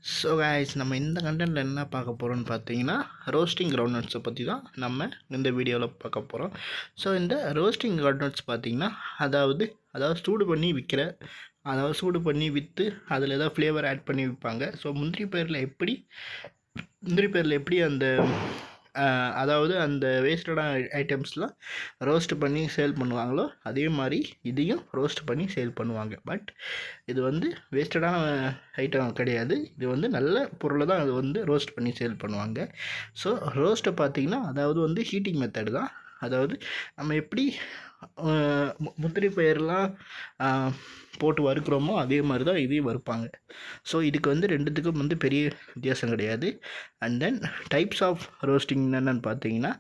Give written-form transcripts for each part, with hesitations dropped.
So guys நம்ம இந்த கண்டென்ட்டில் என்ன பார்க்க போகிறோம்னு பார்த்தீங்கன்னா ரோஸ்டிங் கிரவுண்ட்நட்ஸை பற்றி தான் நம்ம இந்த வீடியோவில் பார்க்க போகிறோம். ஸோ இந்த ரோஸ்டிங் கிரவுண்ட்நட்ஸ் பார்த்திங்கன்னா அதாவது சூடு பண்ணி விற்கிற, அதாவது சூடு பண்ணி விற்று அதில் ஏதாவது ஃப்ளேவர் ஆட் பண்ணி விற்பாங்க. ஸோ முந்திரி பயிரில் எப்படி அந்த அதாவது அந்த வேஸ்டடான ஐட்டம்ஸ்லாம் ரோஸ்ட் பண்ணி சேல் பண்ணுவாங்களோ அதே மாதிரி இதையும் ரோஸ்ட் பண்ணி சேல் பண்ணுவாங்க. பட் இது வந்து வேஸ்டடான ஐட்டம் கிடையாது, இது வந்து நல்ல பொருளை தான் அது வந்து ரோஸ்ட் பண்ணி சேல் பண்ணுவாங்க. ஸோ ரோஸ்ட்டை பார்த்திங்கன்னா அதாவது வந்து ஹீட்டிங் மெத்தடு தான். அதாவது நம்ம எப்படி முந்திரி பயிரெலாம் போட்டு வறுக்கிறோமோ அதே மாதிரி தான் இதையும் வறுப்பாங்க. ஸோ இதுக்கு வந்து ரெண்டுத்துக்கும் வந்து பெரிய வித்தியாசம் கிடையாது. And then types of roasting என்னென்னு பார்த்தீங்கன்னா,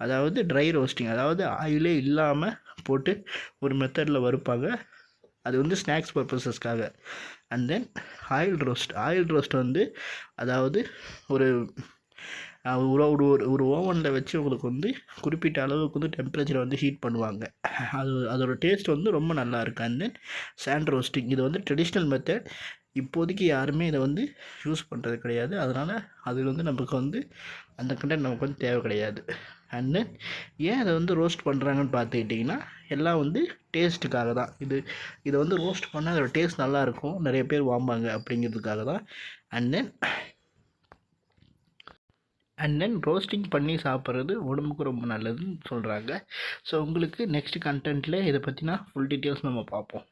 அதாவது ட்ரை ரோஸ்டிங், அதாவது ஆயிலே இல்லாமல் போட்டு ஒரு மெத்தடில் வறுப்பாங்க, அது வந்து ஸ்நாக்ஸ் பர்பஸஸ்க்காக. அண்ட் தென் ஆயில் ரோஸ்ட் வந்து அதாவது ஒரு ஒரு ஓவனில் வச்சு உங்களுக்கு வந்து குறிப்பிட்ட அளவுக்கு வந்து டெம்பரேச்சரை வந்து ஹீட் பண்ணுவாங்க. அதோட டேஸ்ட் வந்து ரொம்ப நல்லா இருக்குது. அண்ட் தென் சாண்ட் ரோஸ்டிங், இது வந்து ட்ரெடிஷ்னல் மெத்தட். இப்போதைக்கு யாருமே இதை வந்து யூஸ் பண்ணுறது கிடையாது, அதனால் அதில் வந்து நமக்கு வந்து அந்த கண்டென்ட் நமக்கு வந்து தேவை கிடையாது. அண்ட் தென் ஏன் அதை வந்து ரோஸ்ட் பண்ணுறாங்கன்னு பார்த்துக்கிட்டிங்கன்னா எல்லாம் வந்து டேஸ்ட்டுக்காக தான். இதை வந்து ரோஸ்ட் பண்ணால் அதோட டேஸ்ட் நல்லாயிருக்கும், நிறைய பேர் வாங்குவாங்க அப்படிங்கிறதுக்காக தான். அண்ட் தென் ரோஸ்டிங் பண்ணி சாப்பிட்றது உடம்புக்கு ரொம்ப நல்லதுன்னு சொல்கிறாங்க. ஸோ உங்களுக்கு நெக்ஸ்ட் கண்டென்ட்டில் இதை பற்றினா ஃபுல் டீட்டெயில்ஸ் நம்ம பார்ப்போம்.